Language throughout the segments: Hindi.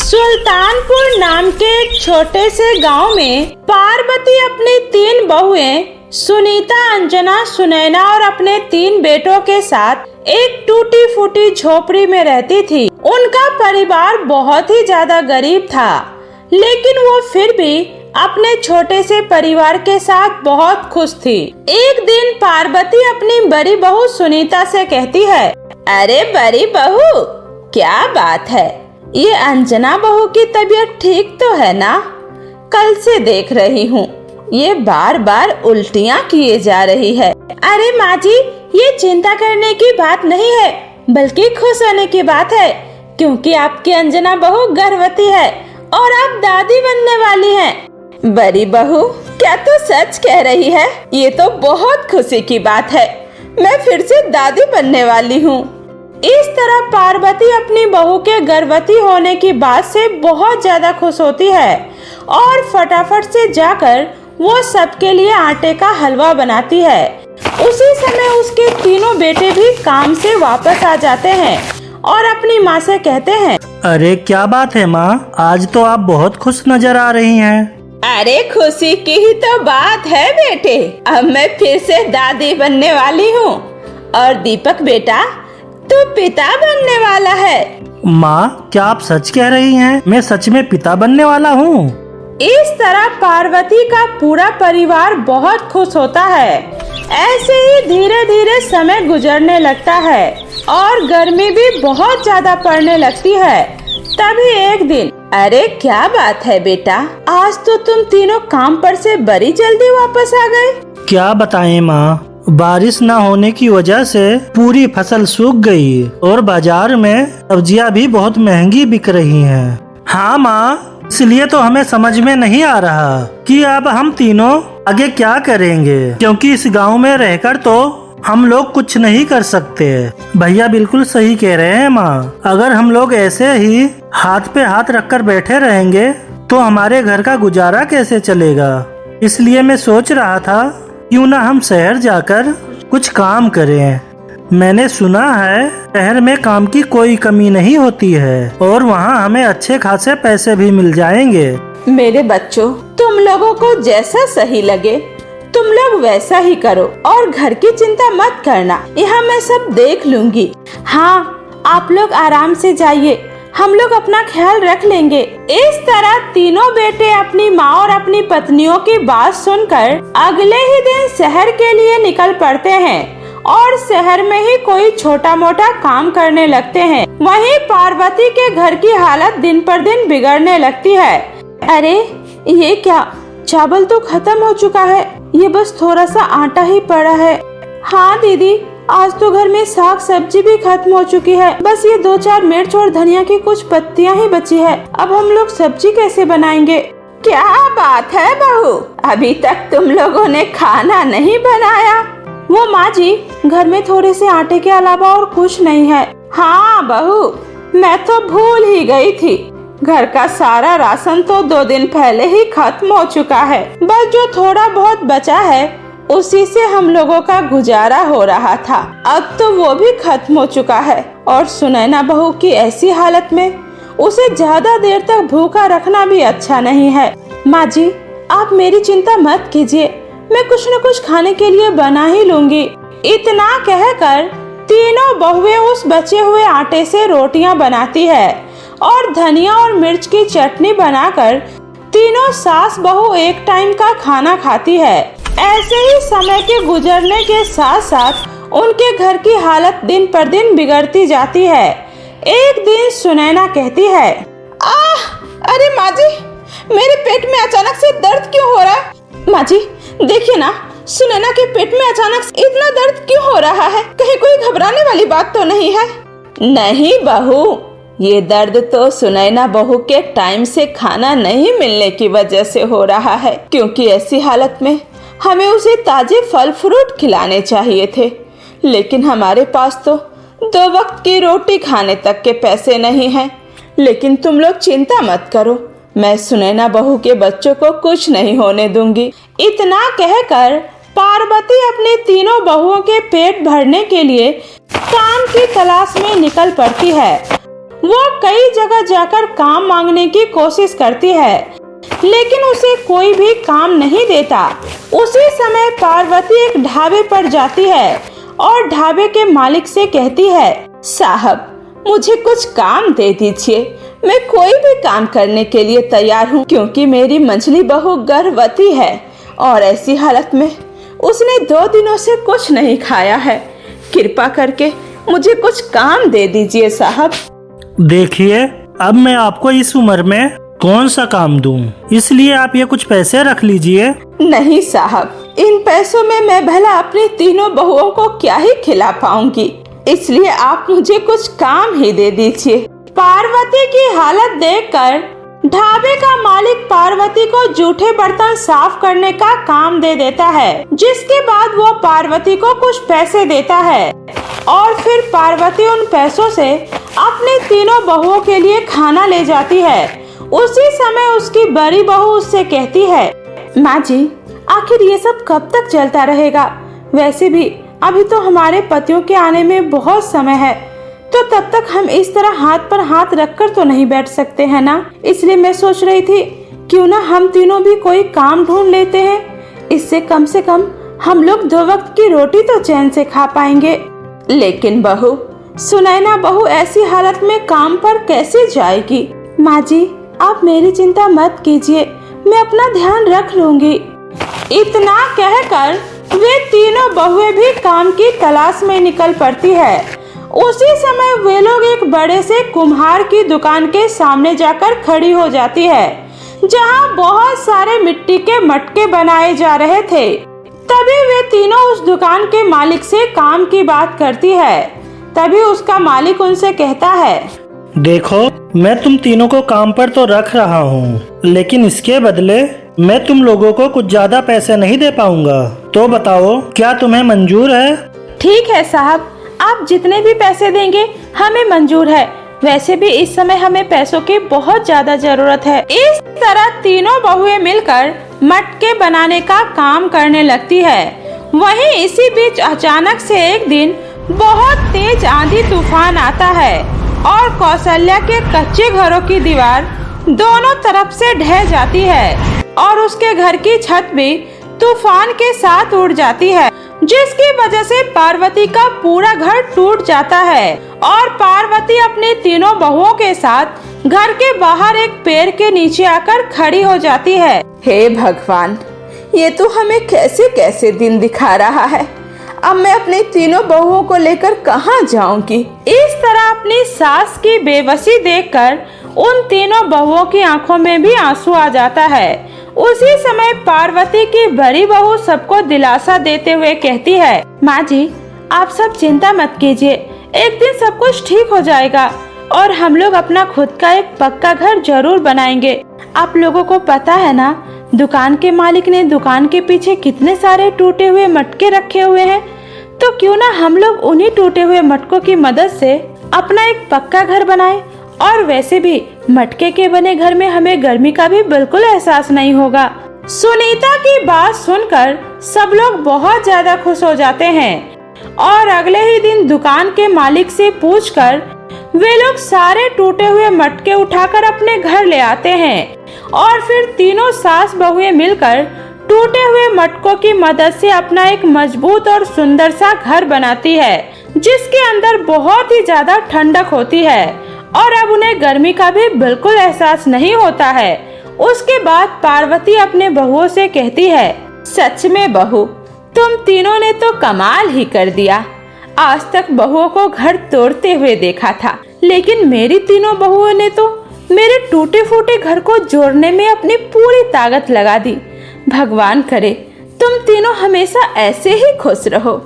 सुल्तानपुर नाम के एक छोटे से गांव में पार्वती अपनी 3 बहुएं सुनीता, अंजना, सुनैना और अपने 3 बेटों के साथ एक टूटी फूटी झोपड़ी में रहती थी। उनका परिवार बहुत ही ज्यादा गरीब था, लेकिन वो फिर भी अपने छोटे से परिवार के साथ बहुत खुश थी। एक दिन पार्वती अपनी बड़ी बहू सुनीता से कहती है, अरे बड़ी बहू, क्या बात है, ये अंजना बहू की तबीयत ठीक तो है ना? कल से देख रही हूँ ये बार बार उल्टियाँ किए जा रही है। अरे माँ जी, ये चिंता करने की बात नहीं है, बल्कि खुश होने की बात है, क्योंकि आपकी अंजना बहू गर्भवती है और आप दादी बनने वाली हैं। बड़ी बहू, क्या तू सच कह रही है? ये तो बहुत खुशी की बात है, मैं फिर से दादी बनने वाली हूँ। इस तरह पार्वती अपनी बहू के गर्भवती होने की बात से बहुत ज्यादा खुश होती है और फटाफट से जाकर वो सबके लिए आटे का हलवा बनाती है। उसी समय उसके तीनों बेटे भी काम से वापस आ जाते हैं और अपनी माँ से कहते हैं, अरे क्या बात है माँ, आज तो आप बहुत खुश नजर आ रही हैं। अरे खुशी की ही तो बात है बेटे, अब मैं फिर से दादी बनने वाली हूँ और दीपक बेटा तू पिता बनने वाला है। माँ, क्या आप सच कह रही हैं? मैं सच में पिता बनने वाला हूँ। इस तरह पार्वती का पूरा परिवार बहुत खुश होता है। ऐसे ही धीरे धीरे समय गुजरने लगता है और गर्मी भी बहुत ज्यादा पड़ने लगती है। तभी एक दिन, अरे क्या बात है बेटा, आज तो तुम तीनों काम पर से बड़ी जल्दी वापस आ गए। क्या बताएं माँ, बारिश न होने की वजह से पूरी फसल सूख गई और बाजार में सब्जियां भी बहुत महंगी बिक रही हैं। हाँ माँ, इसलिए तो हमें समझ में नहीं आ रहा कि अब हम तीनों आगे क्या करेंगे, क्योंकि इस गांव में रहकर तो हम लोग कुछ नहीं कर सकते। भैया बिल्कुल सही कह रहे हैं माँ, अगर हम लोग ऐसे ही हाथ पे हाथ रखकर बैठे रहेंगे तो हमारे घर का गुजारा कैसे चलेगा। इसलिए मैं सोच रहा था क्यों ना हम शहर जाकर कुछ काम करें। मैंने सुना है शहर में काम की कोई कमी नहीं होती है और वहाँ हमें अच्छे खासे पैसे भी मिल जाएंगे। मेरे बच्चों, तुम लोगों को जैसा सही लगे तुम लोग वैसा ही करो और घर की चिंता मत करना, यहाँ मैं सब देख लूंगी। हाँ, आप लोग आराम से जाइए, हम लोग अपना ख्याल रख लेंगे। इस तरह तीनों बेटे अपनी माँ और अपनी पत्नियों की बात सुनकर अगले ही दिन शहर के लिए निकल पड़ते हैं और शहर में ही कोई छोटा मोटा काम करने लगते हैं। वहीं पार्वती के घर की हालत दिन पर दिन बिगड़ने लगती है। अरे ये क्या, चावल तो खत्म हो चुका है, ये बस थोड़ा सा आटा ही पड़ा है। हाँ दीदी, आज तो घर में साग सब्जी भी खत्म हो चुकी है, बस ये 2-4 मिर्च और धनिया की कुछ पत्तियां ही बची है। अब हम लोग सब्जी कैसे बनाएंगे? क्या बात है बहू, अभी तक तुम लोगों ने खाना नहीं बनाया? वो माँ जी, घर में थोड़े से आटे के अलावा और कुछ नहीं है। हाँ बहू, मैं तो भूल ही गई थी, घर का सारा राशन तो 2 दिन पहले ही खत्म हो चुका है। बस जो थोड़ा बहुत बचा है उसी से हम लोगों का गुजारा हो रहा था, अब तो वो भी खत्म हो चुका है। और सुनैना बहू की ऐसी हालत में उसे ज्यादा देर तक भूखा रखना भी अच्छा नहीं है। माँ जी, आप मेरी चिंता मत कीजिए, मैं कुछ न कुछ खाने के लिए बना ही लूंगी। इतना कहकर तीनों बहुएं उस बचे हुए आटे से रोटियां बनाती है और धनिया और मिर्च की चटनी बनाकर तीनों सास बहू एक टाइम का खाना खाती है। ऐसे ही समय के गुजरने के साथ साथ उनके घर की हालत दिन पर दिन बिगड़ती जाती है। एक दिन सुनैना कहती है, अरे माँ जी, मेरे पेट में अचानक से दर्द क्यों हो रहा है? माँ जी देखिए ना, सुनैना के पेट में अचानक से इतना दर्द क्यों हो रहा है? कहीं कोई घबराने वाली बात तो नहीं है? नहीं बहू, ये दर्द तो सुनैना बहू के टाइम से खाना नहीं मिलने की वजह से हो रहा है, क्योंकि ऐसी हालत में हमें उसे ताजे फल फ्रूट खिलाने चाहिए थे, लेकिन हमारे पास तो 2 वक्त की रोटी खाने तक के पैसे नहीं हैं। लेकिन तुम लोग चिंता मत करो, मैं सुनैना बहू के बच्चों को कुछ नहीं होने दूंगी। इतना कहकर पार्वती अपने तीनों बहुओं के पेट भरने के लिए काम की तलाश में निकल पड़ती है। वो कई जगह जाकर काम मांगने की कोशिश करती है, लेकिन उसे कोई भी काम नहीं देता। उसी समय पार्वती एक ढाबे पर जाती है और ढाबे के मालिक से कहती है, साहब मुझे कुछ काम दे दीजिए, मैं कोई भी काम करने के लिए तैयार हूँ, क्योंकि मेरी मंझली बहू गर्भवती है और ऐसी हालत में उसने 2 दिनों से कुछ नहीं खाया है। कृपा करके मुझे कुछ काम दे दीजिए साहब। देखिए, अब मैं आपको इस उम्र में कौन सा काम दूं, इसलिए आप ये कुछ पैसे रख लीजिए। नहीं साहब, इन पैसों में मैं भला अपनी तीनों बहुओं को क्या ही खिला पाऊंगी, इसलिए आप मुझे कुछ काम ही दे दीजिए। पार्वती की हालत देखकर ढाबे का मालिक पार्वती को जूठे बर्तन साफ करने का काम दे देता है, जिसके बाद वो पार्वती को कुछ पैसे देता है और फिर पार्वती उन पैसों से अपनी तीनों बहुओं के लिए खाना ले जाती है। उसी समय उसकी बड़ी बहू उससे कहती है, माँ जी आखिर ये सब कब तक चलता रहेगा? वैसे भी अभी तो हमारे पतियों के आने में बहुत समय है, तो तब तक हम इस तरह हाथ पर हाथ रखकर तो नहीं बैठ सकते हैं ना। इसलिए मैं सोच रही थी क्यों ना हम तीनों भी कोई काम ढूंढ लेते हैं, इससे कम से कम हम लोग 2 वक्त की रोटी तो चैन से खा पाएंगे। लेकिन बहू, सुनैना बहू ऐसी हालत में काम पर कैसे जाएगी? माँ जी आप मेरी चिंता मत कीजिए, मैं अपना ध्यान रख लूंगी। इतना कहकर वे तीनों बहुएं भी काम की तलाश में निकल पड़ती है। उसी समय वे लोग एक बड़े से कुम्हार की दुकान के सामने जाकर खड़ी हो जाती है, जहां बहुत सारे मिट्टी के मटके बनाए जा रहे थे। तभी वे तीनों उस दुकान के मालिक से काम की बात करती है। तभी उसका मालिक उनसे कहता है, देखो, मैं तुम तीनों को काम पर तो रख रहा हूँ, लेकिन इसके बदले मैं तुम लोगों को कुछ ज्यादा पैसे नहीं दे पाऊंगा। तो बताओ क्या तुम्हें मंजूर है? ठीक है साहब, आप जितने भी पैसे देंगे हमें मंजूर है। वैसे भी इस समय हमें पैसों की बहुत ज्यादा जरूरत है। इस तरह तीनों बहुएं मिलकर मटके बनाने का काम करने लगती है। वहीं इसी बीच अचानक से एक दिन बहुत तेज आंधी तूफान आता है और कौशल्या के कच्चे घरों की दीवार दोनों तरफ से ढह जाती है और उसके घर की छत भी तूफान के साथ उड़ जाती है, जिसकी वजह से पार्वती का पूरा घर टूट जाता है और पार्वती अपनी तीनों बहुओं के साथ घर के बाहर एक पेड़ के नीचे आकर खड़ी हो जाती है। हे भगवान, ये तो हमें कैसे कैसे दिन दिखा रहा है। अब मैं अपनी तीनों बहुओं को लेकर कहाँ जाऊंगी? इस तरह अपनी सास की बेबसी देखकर उन तीनों बहुओं की आंखों में भी आंसू आ जाता है। उसी समय पार्वती की बड़ी बहू सबको दिलासा देते हुए कहती है, माँ जी आप सब चिंता मत कीजिए, एक दिन सब कुछ ठीक हो जाएगा और हम लोग अपना खुद का एक पक्का घर जरूर बनाएंगे। आप लोगों को पता है ना, दुकान के मालिक ने दुकान के पीछे कितने सारे टूटे हुए मटके रखे हुए हैं, तो क्यों ना हम लोग उन्हीं टूटे हुए मटकों की मदद से अपना एक पक्का घर बनाएं। और वैसे भी मटके के बने घर में हमें गर्मी का भी बिल्कुल एहसास नहीं होगा। सुनीता की बात सुनकर सब लोग बहुत ज्यादा खुश हो जाते हैं और अगले ही दिन दुकान के मालिक से पूछकर वे लोग सारे टूटे हुए मटके उठाकर अपने घर ले आते हैं और फिर तीनों सास बहुएं मिलकर टूटे हुए मटकों की मदद से अपना एक मजबूत और सुंदर सा घर बनाती है, जिसके अंदर बहुत ही ज्यादा ठंडक होती है और अब उन्हें गर्मी का भी बिल्कुल एहसास नहीं होता है। उसके बाद पार्वती अपने बहुओं से कहती है, सच में बहू, तुम तीनों ने तो कमाल ही कर दिया। आज तक बहुओं को घर तोड़ते हुए देखा था, लेकिन मेरी तीनों बहुओं ने तो मेरे टूटे फूटे घर को जोड़ने में अपनी पूरी ताकत लगा दी। भगवान करे तुम तीनों हमेशा ऐसे ही खुश रहो।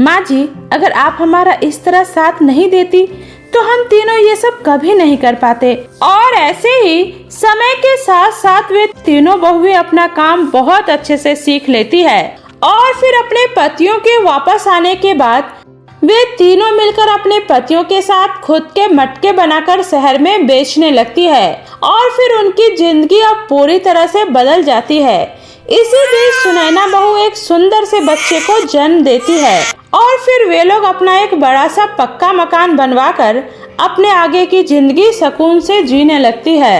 माँ जी, अगर आप हमारा इस तरह साथ नहीं देती तो हम तीनों ये सब कभी नहीं कर पाते। और ऐसे ही समय के साथ साथ वे तीनों बहुएं अपना काम बहुत अच्छे से सीख लेती है और फिर अपने पतियों के वापस आने के बाद वे तीनों मिलकर अपने पतियों के साथ खुद के मटके बनाकर शहर में बेचने लगती है और फिर उनकी जिंदगी अब पूरी तरह से बदल जाती है। इसी बीच सुनैना बहू एक सुंदर से बच्चे को जन्म देती है और फिर वे लोग अपना एक बड़ा सा पक्का मकान बनवाकर अपने आगे की जिंदगी सुकून से जीने लगती है।